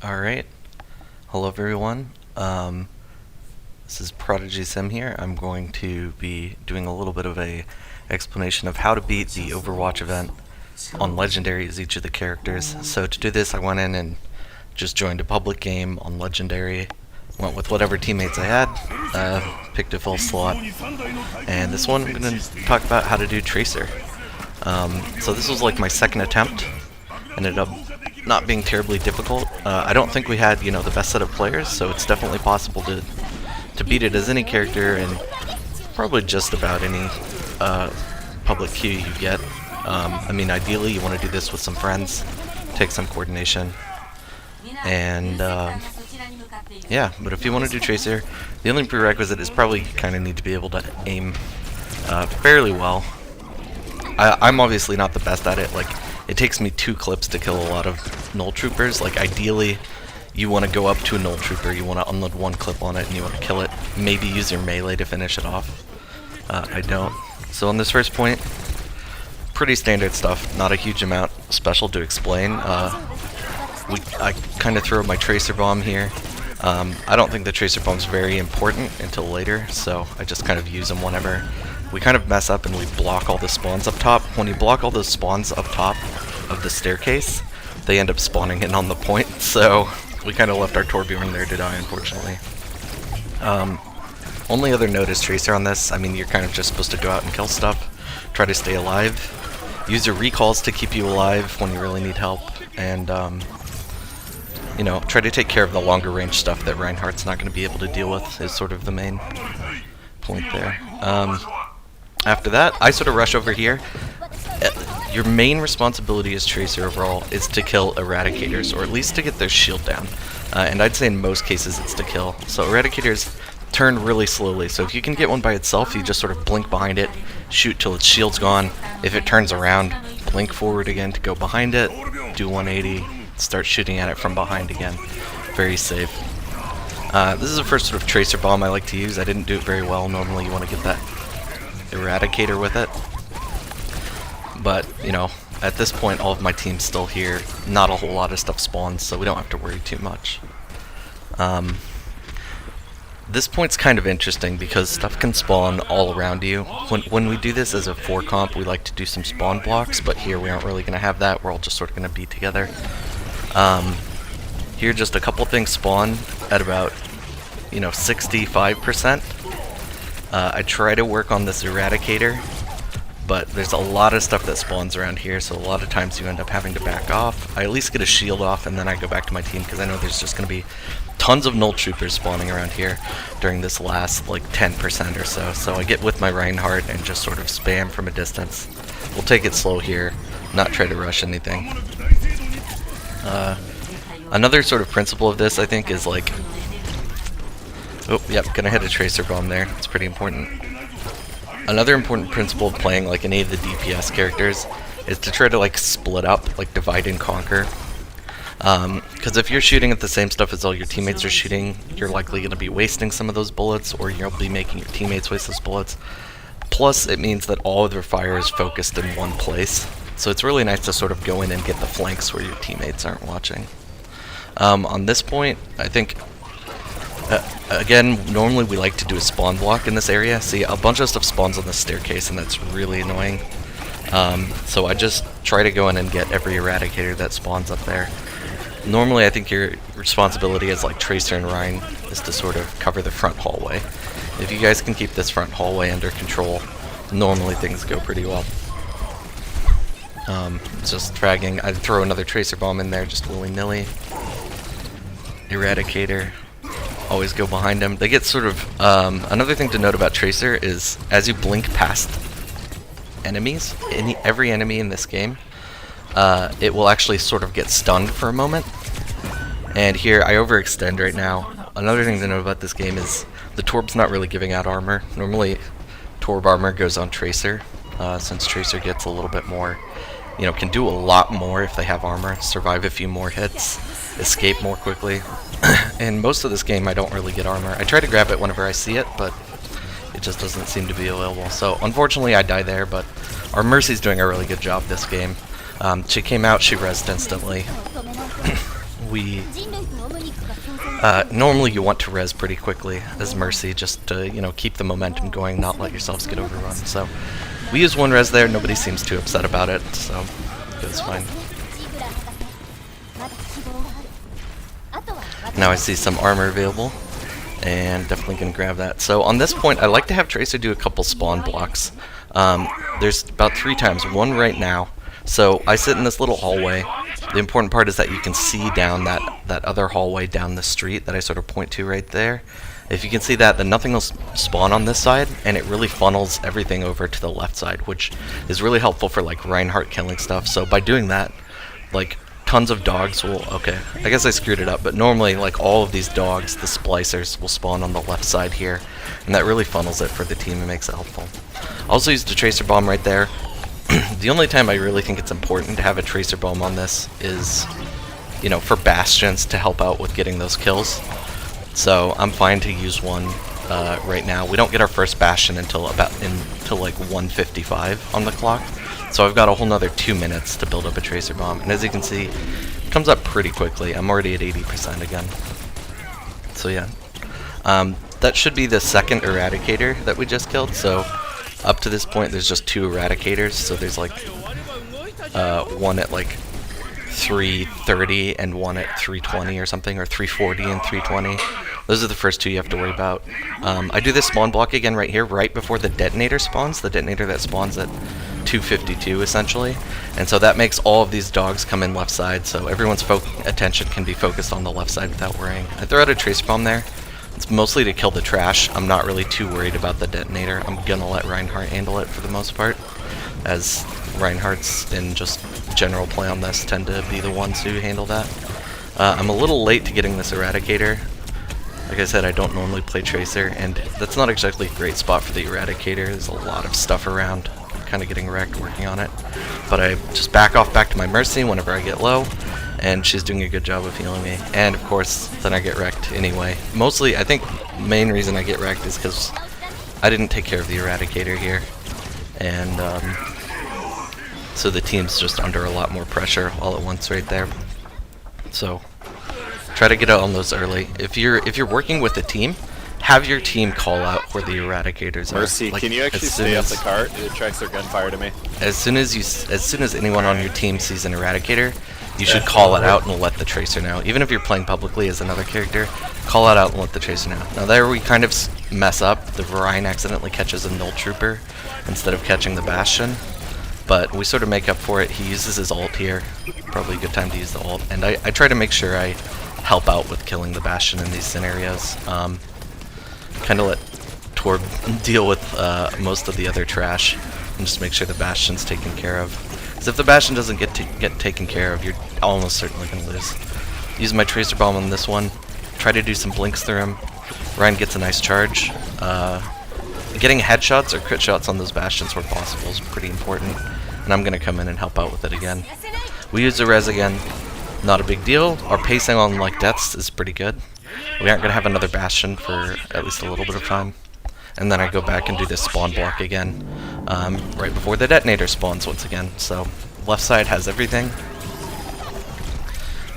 Alright, hello everyone. This is Prodigy Sim here. I'm going to be doing a little bit of a explanation of how to beat the Overwatch event on Legendary as each of the characters. So to do this I went in and just joined a public game on Legendary, went with whatever teammates I had, picked a full slot, and this one I'm going to talk about how to do Tracer. So this was like my second attempt, ended up not being terribly difficult. I don't think we had, the best set of players, so it's definitely possible to beat it as any character and probably just about any public queue you get. I mean, ideally you want to do this with some friends, take some coordination, and yeah, but if you want to do Tracer, the only prerequisite is probably you kind of need to be able to aim fairly well. I'm obviously not the best at it. Like, it takes me 2 clips to kill a lot of null troopers. Like, ideally, you want to go up to a null trooper, you want to unload 1 clip on it, and you want to kill it. Maybe use your melee to finish it off. I don't. So on this first point, pretty standard stuff. Not a huge amount special to explain. I kind of throw my tracer bomb here. I don't think the tracer bomb's very important until later, so I just kind of use them whenever we kind of mess up and we block all the spawns up top. When you block all those spawns up top of the staircase, they end up spawning in on the point, so we kind of left our Torbjorn there to die, unfortunately. Only other note is Tracer on this. I mean, you're kind of just supposed to go out and kill stuff, try to stay alive, use your recalls to keep you alive when you really need help, and try to take care of the longer range stuff that Reinhardt's not going to be able to deal with is sort of the main point there. After that, I sort of rush over here. Your main responsibility as Tracer overall is to kill Eradicators, or at least to get their shield down. And I'd say in most cases it's to kill. So Eradicators turn really slowly, so if you can get one by itself, you just sort of blink behind it, shoot till its shield's gone. If it turns around, blink forward again to go behind it, do 180, start shooting at it from behind again. Very safe. This is the first sort of Tracer bomb I like to use. I didn't do it very well. Normally you want to get that Eradicator with it. But, at this point all of my team's still here. Not a whole lot of stuff spawns, so we don't have to worry too much. This point's kind of interesting because stuff can spawn all around you. When we do this as a 4 comp, we like to do some spawn blocks, but here we aren't really going to have that. We're all just sort of going to be together. Here just a couple things spawn at about 65%. I try to work on this Eradicator, but there's a lot of stuff that spawns around here, so a lot of times you end up having to back off. I at least get a shield off and then I go back to my team because I know there's just going to be tons of null troopers spawning around here during this last like 10% or so. So I get with my Reinhardt and just sort of spam from a distance. We'll take it slow here, not try to rush anything. Another sort of principle of this, I think, is like... Oh, yep, gonna hit a Tracer bomb there. It's pretty important. Another important principle of playing like any of the DPS characters is to try to like split up, like divide and conquer. Because if you're shooting at the same stuff as all your teammates are shooting, you're likely going to be wasting some of those bullets, or you'll be making your teammates waste those bullets. Plus, it means that all of their fire is focused in one place. So it's really nice to sort of go in and get the flanks where your teammates aren't watching. On this point, I think... again, normally we like to do a spawn block in this area. See, a bunch of stuff spawns on the staircase and that's really annoying. So I just try to go in and get every Eradicator that spawns up there. Normally I think your responsibility as like Tracer and Rein is to sort of cover the front hallway. If you guys can keep this front hallway under control, normally things go pretty well. Just fragging. I'd throw another Tracer bomb in there just willy-nilly. Eradicator. Always go behind them. They get sort of... another thing to note about Tracer is as you blink past enemies, every enemy in this game, it will actually sort of get stunned for a moment. And here, I overextend right now. Another thing to note about this game is the Torb's not really giving out armor. Normally, Torb armor goes on Tracer, since Tracer gets a little bit more... can do a lot more if they have armor, survive a few more hits, escape more quickly. In most of this game, I don't really get armor. I try to grab it whenever I see it, but it just doesn't seem to be available. So, unfortunately, I die there, but our Mercy's doing a really good job this game. She came out, she rezzed instantly. we normally you want to res pretty quickly as Mercy, just to, you know, keep the momentum going, not let yourselves get overrun. So we use one res there. Nobody seems too upset about it, so it's fine. Now I see some armor available, and definitely gonna grab that. So on this point, I like to have Tracer do a couple spawn blocks. There's about 3 times, one right now. So I sit in this little hallway. The important part is that you can see down that other hallway down the street that I sort of point to right there. If you can see that, then nothing will spawn on this side, and it really funnels everything over to the left side, which is really helpful for like Reinhardt killing stuff. So by doing that, like tons of dogs will, okay, I guess I screwed it up, but normally like all of these dogs, the splicers, will spawn on the left side here, and that really funnels it for the team and makes it helpful. Also used a tracer bomb right there. The only time I really think it's important to have a tracer bomb on this is, you know, for bastions to help out with getting those kills. So I'm fine to use one right now. We don't get our first bastion until like 1:55 on the clock. So I've got a whole nother 2 minutes to build up a tracer bomb. And as you can see, it comes up pretty quickly. I'm already at 80% again. So yeah. That should be the second Eradicator that we just killed. So up to this point, there's just 2 Eradicators. So there's like one at like 3:30 and one at 3:20 or something, or 3:40 and 3:20. Those are the first 2 you have to worry about. I do this spawn block again right here, right before the detonator spawns, the detonator that spawns at 2:52 essentially. And so that makes all of these dogs come in left side, so everyone's attention can be focused on the left side without worrying. I throw out a tracer bomb there. It's mostly to kill the trash. I'm not really too worried about the detonator. I'm gonna let Reinhardt handle it for the most part, as Reinhardt's in just general play on this tend to be the ones who handle that. I'm a little late to getting this Eradicator. Like I said, I don't normally play Tracer, and that's not exactly a great spot for the Eradicator. There's a lot of stuff around. I'm kind of getting wrecked working on it. But I just back off back to my Mercy whenever I get low, and she's doing a good job of healing me. And of course, then I get wrecked anyway. Mostly, I think the main reason I get wrecked is because I didn't take care of the Eradicator here. And so the team's just under a lot more pressure all at once right there. So try to get out on those early. If you're working with a team, have your team call out where the Eradicators are. Mercy, like, can you actually stay off the cart? It attracts their gunfire to me. As soon as anyone on your team sees an Eradicator, you should call it out and let the Tracer know. Even if you're playing publicly as another character, call it out and let the Tracer know. Now there we kind of mess up. The Ryan accidentally catches a Null Trooper instead of catching the Bastion. But we sort of make up for it. He uses his ult here. Probably a good time to use the ult. And I try to make sure I help out with killing the Bastion in these scenarios. Kind of let Torb deal with most of the other trash and just make sure the Bastion's taken care of. Because if the Bastion doesn't get taken care of, you're almost certainly going to lose. Use my Tracer Bomb on this one. Try to do some blinks through him. Ryan gets a nice charge. Getting headshots or crit shots on those Bastions where possible is pretty important. And I'm going to come in and help out with it again. We use the res again. Not a big deal. Our pacing on like deaths is pretty good. We aren't going to have another Bastion for at least a little bit of time. And then I go back and do this spawn block again, right before the detonator spawns once again. So left side has everything.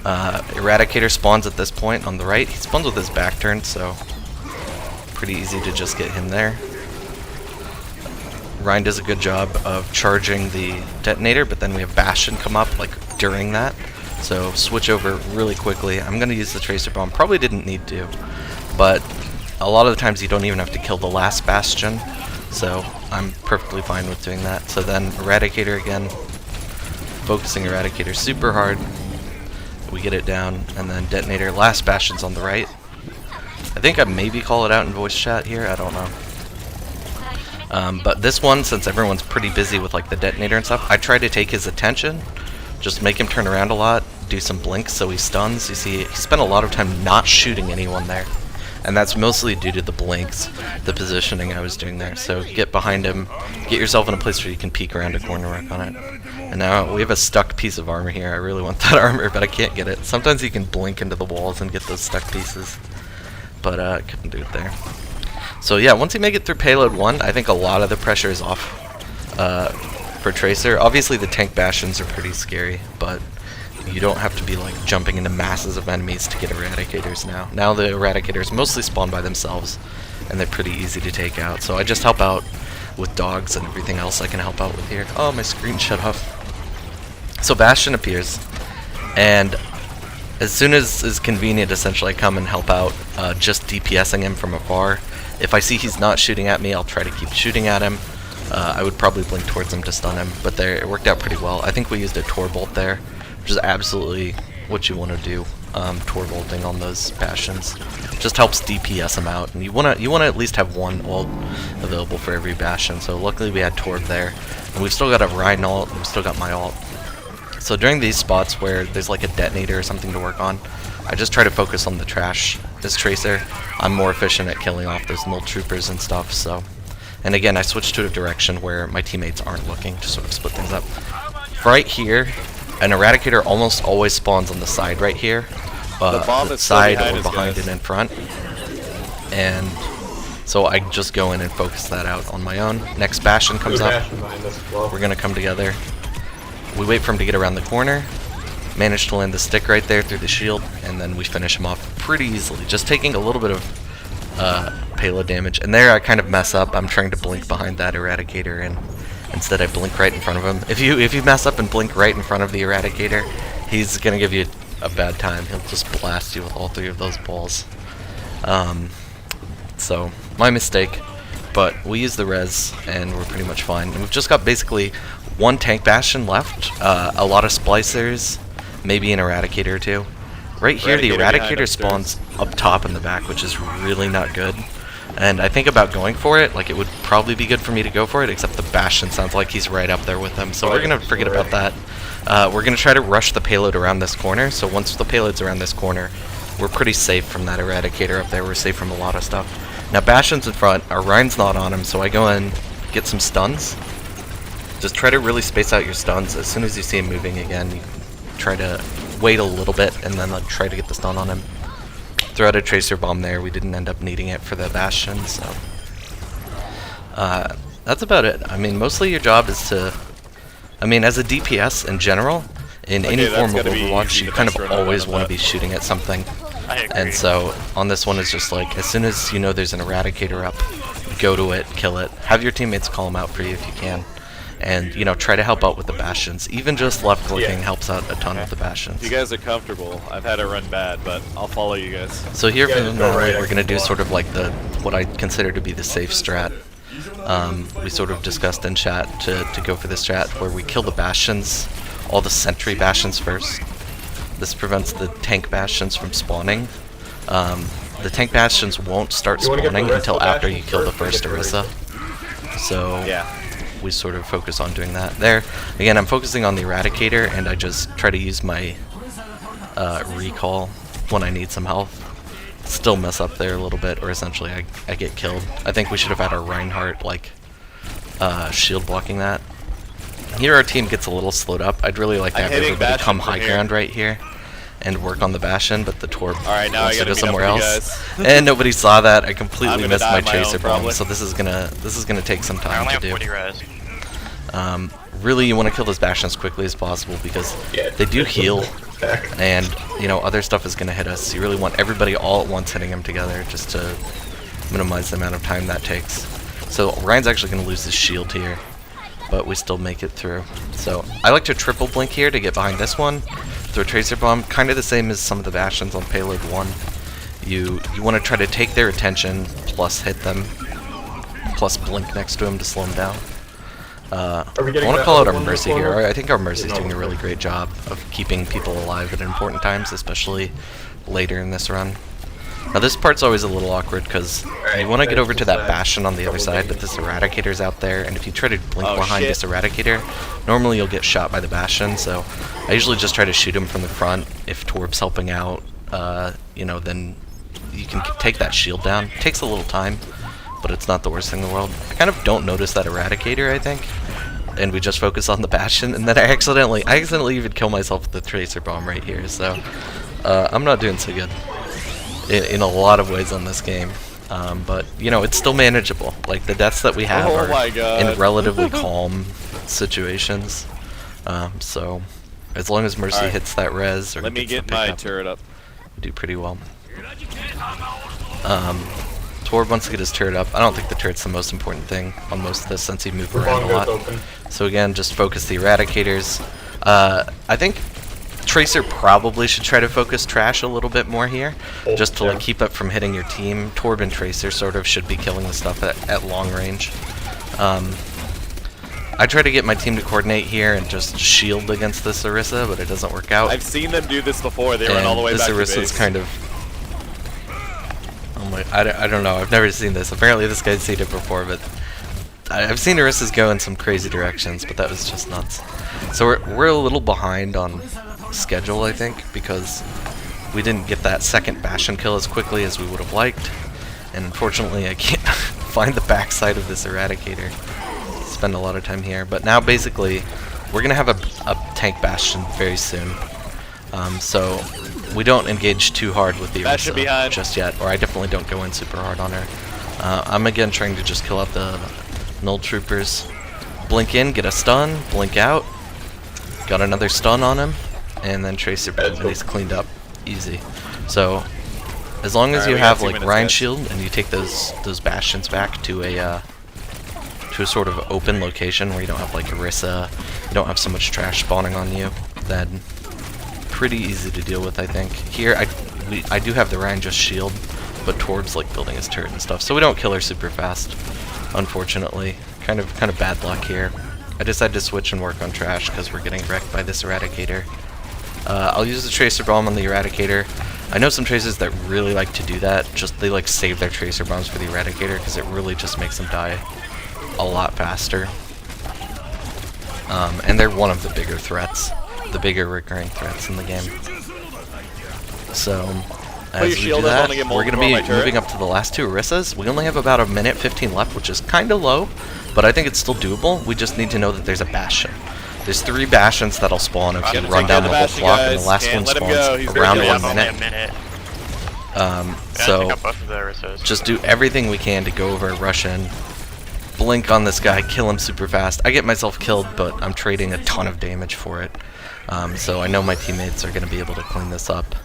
Eradicator spawns at this point on the right. He spawns with his back turned, so pretty easy to just get him there. Ryan does a good job of charging the detonator, but then we have Bastion come up like during that. So switch over really quickly. I'm going to use the Tracer Bomb. Probably didn't need to, but a lot of the times you don't even have to kill the last Bastion. So I'm perfectly fine with doing that. So then Eradicator again. Focusing Eradicator super hard. We get it down, and then Detonator. Last Bastion's on the right. I think I maybe call it out in voice chat here. I don't know. But this one, since everyone's pretty busy with like the Detonator and stuff, I try to take his attention. Just make him turn around a lot, do some blinks so he stuns. You see, he spent a lot of time not shooting anyone there. And that's mostly due to the blinks, the positioning I was doing there. So get behind him, get yourself in a place where you can peek around a corner work on it. And now we have a stuck piece of armor here. I really want that armor, but I can't get it. Sometimes you can blink into the walls and get those stuck pieces. But couldn't do it there. So yeah, once you make it through payload 1, I think a lot of the pressure is off for Tracer. Obviously the tank Bastions are pretty scary, but you don't have to be like jumping into masses of enemies to get eradicators now. Now the eradicators mostly spawn by themselves, and they're pretty easy to take out. So I just help out with dogs and everything else I can help out with here. Oh, my screen shut off. So Bastion appears, and as soon as is convenient, essentially I come and help out, just DPSing him from afar. If I see he's not shooting at me, I'll try to keep shooting at him. I would probably blink towards him to stun him, but there, it worked out pretty well. I think we used a Tor Bolt there, which is absolutely what you want to do. Tor Bolting on those Bastions just helps DPS them out, and you wanna at least have one ult available for every Bastion. So luckily we had Torb there, and we've still got a Rhine ult, and we've still got my ult. So during these spots where there's like a detonator or something to work on, I just try to focus on the trash. This Tracer, I'm more efficient at killing off those null troopers and stuff. So, and again, I switched to a direction where my teammates aren't looking to sort of split things up. Right here, an Eradicator almost always spawns on the side right here. The bomb is still side behind or us, behind guys. and in front. And so I just go in and focus that out on my own. Next Bastion comes up. We're gonna come together. We wait for him to get around the corner. Manage to land the stick right there through the shield, and then we finish him off pretty easily. Just taking a little bit of payload damage. And there I kind of mess up. I'm trying to blink behind that Eradicator, and instead I blink right in front of him. If you mess up and blink right in front of the Eradicator, he's gonna give you a bad time. He'll just blast you with all three of those balls. So my mistake, but we use the res and we're pretty much fine. And we've just got basically one tank Bastion left, a lot of splicers, maybe an Eradicator or two. Right here, the Eradicator spawns up top in the back, which is really not good. And I think about going for it, like it would probably be good for me to go for it, except the Bastion sounds like he's right up there with them. So we're going to forget about that. We're going to try to rush the payload around this corner. So once the payload's around this corner, we're pretty safe from that Eradicator up there. We're safe from a lot of stuff. Now Bastion's in front, our Rhine's not on him, so I go in, get some stuns. Just try to really space out your stuns. As soon as you see him moving again, you try to wait a little bit and then try to get the stun on him. Throw out a Tracer Bomb there. We didn't end up needing it for the Bastion, so that's about it. I mean, mostly your job is to, I mean, as a DPS in general, in any form of Overwatch, you kind of always want to be shooting at something. And so on this one, it's just like, as soon as you know there's an Eradicator up, go to it, kill it. Have your teammates call him out for you if you can. And, you know, try to help out with the Bastions. Even just left clicking helps out a ton with the Bastions. You guys are comfortable. I've had it run bad, but I'll follow you guys. So here for the melee, we're going to do sort of like what I consider to be the safe strat. We sort of discussed in chat to go for this strat where we kill the Bastions, all the sentry Bastions first. This prevents the tank Bastions from spawning. The tank Bastions won't start spawning until after you kill the first Orisa. So we sort of focus on doing that. There, again, I'm focusing on the Eradicator, and I just try to use my recall when I need some health. Still mess up there a little bit, or essentially I get killed. I think we should have had our Reinhardt like shield blocking that. Here our team gets a little slowed up. I'd really like to have everybody come high ground right here and work on the Bastion, but the Torb wants to go somewhere else. And nobody saw that. I completely missed my Tracer Bomb, so this is gonna take some time to do. Really, you want to kill those Bastions as quickly as possible because they do heal, and you know other stuff is gonna hit us. You really want everybody all at once hitting them together just to minimize the amount of time that takes. So Ryan's actually gonna lose his shield here, but we still make it through. So I like to triple blink here to get behind this one. Throw a Tracer Bomb, kind of the same as some of the Bastions on Payload 1. You want to try to take their attention, plus hit them, plus blink next to them to slow them down. I want to call out our Mercy here. I think our Mercy's doing a really great job of keeping people alive at important times, especially later in this run. Now this part's always a little awkward because you want to get over to that Bastion on the other side, but this Eradicator's out there, and if you try to blink behind this Eradicator, normally you'll get shot by the Bastion, so I usually just try to shoot him from the front. If Torb's helping out, you know, then you can take that shield down. It takes a little time, but it's not the worst thing in the world. I kind of don't notice that Eradicator, I think, and we just focus on the Bastion, and then I accidentally even kill myself with the Tracer Bomb right here, so I'm not doing so good in a lot of ways on this game, but you know it's still manageable. Like the deaths that we have are in relatively calm situations, so as long as Mercy Alright. hits that res or Let me gets the get my pickup, turret up. we do pretty well. Torb wants to get his turret up. I don't think the turret's the most important thing on most of this since he moved around a lot. So again, just focus the Eradicators. I think Tracer probably should try to focus Trash a little bit more here, just to like keep up from hitting your team. Torb and Tracer sort of should be killing the stuff at long range. I try to get my team to coordinate here and just shield against this Orisa, but it doesn't work out. I've seen them do this before. They run all the way this back to Orisa's base. kind of... Oh my, I don't know. I've never seen this. Apparently this guy's seen it before, but I've seen Orisas go in some crazy directions, but that was just nuts. So we're a little behind on schedule, I think, because we didn't get that second Bastion kill as quickly as we would have liked, and unfortunately I can't find the backside of this Eradicator. Spend a lot of time here, but now basically we're gonna have a tank Bastion very soon. So we don't engage too hard with the Bastion Orisa behind. just yet, or I definitely don't go in super hard on her. I'm again trying to just kill out the Null Troopers. Blink in, get a stun, blink out. Got another stun on him, and then Tracer and he's cleaned up. Easy. So as long as Alright, you we got have 2 like minutes, Rhine guys. Shield and you take those Bastions back to a sort of open location where you don't have like Orisa, you don't have so much trash spawning on you, then pretty easy to deal with, I think. Here, I do have the Rhine just shield, but Torb's like building his turret and stuff, so we don't kill her super fast, unfortunately. Kind of bad luck here. I decided to switch and work on trash because we're getting wrecked by this Eradicator. I'll use the Tracer Bomb on the Eradicator. I know some Tracers that really like to do that, just they like save their Tracer Bombs for the Eradicator because it really just makes them die a lot faster. And they're one of the bigger threats, the bigger recurring threats in the game. So, as we do shield up, that, only get we're going to multiple on be my turret. moving up to the last 2 Orisas. We only have about 1:15 left, which is kind of low, but I think it's still doable. We just need to know that there's a Bastion. There's 3 Bastions that'll spawn if you gonna run take down down the the whole Bastion, flock, and guys. the last Can't one let him go. He's spawns around gonna 1 kill us. minute. So So, both of the Orisas. just do everything we can to go over, rush in, blink on this guy, kill him super fast. I get myself killed, but I'm trading a ton of damage for it. So I know my teammates are going to be able to clean this up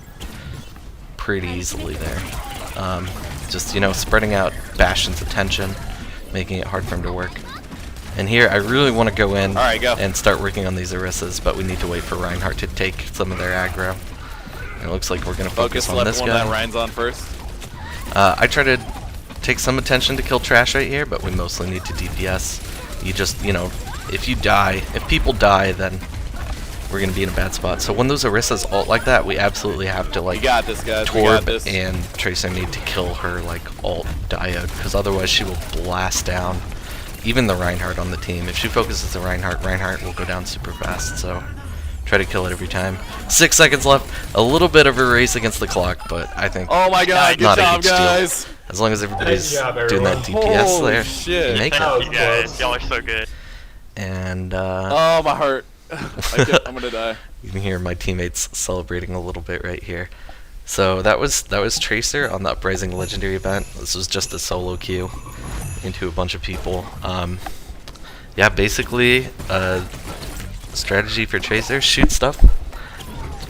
pretty easily there. Just, you know, spreading out Bastion's attention, making it hard for him to work. And here, I really want to go in Alright, go. and start working on these Orisas, but we need to wait for Reinhardt to take some of their aggro. And it looks like we're going to focus on left this one guy. that Ryan's on first. I try to take some attention to kill trash right here, but we mostly need to DPS. You just, you know, if you die, if people die, then we're going to be in a bad spot. So when those Orisas ult like that, we absolutely have to, like, You got this, guys. We got Torb this. and Tracer need to kill her, like, ult diode, because otherwise she will blast down even the Reinhardt on the team. If she focuses the Reinhardt will go down super fast, so try to kill it every time. 6 seconds left. A little bit of a race against the clock, but I think Oh my god, good not a job, huge deal. guys. As long as everybody's Good job, doing that everyone. DPS Holy there, shit. you make Thank it. you guys. Y'all are so good. And Oh, my heart. I'm gonna die. you can hear my teammates celebrating a little bit right here. So that was Tracer on the Uprising Legendary event. This was just a solo queue into a bunch of people. Yeah, basically, strategy for Tracer: shoot stuff,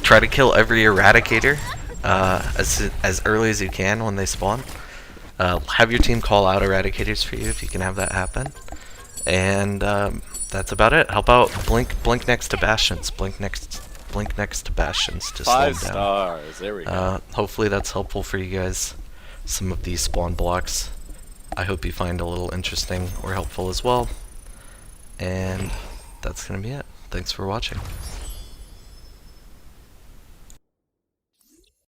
try to kill every Eradicator as early as you can when they spawn. Have your team call out Eradicators for you if you can have that happen. And that's about it. Help out. Blink next to Bastions. Blink next to Bastions to slow 5 them down. stars. There we go. Hopefully that's helpful for you guys. Some of these spawn blocks, I hope you find a little interesting or helpful as well. And that's gonna be it. Thanks for watching.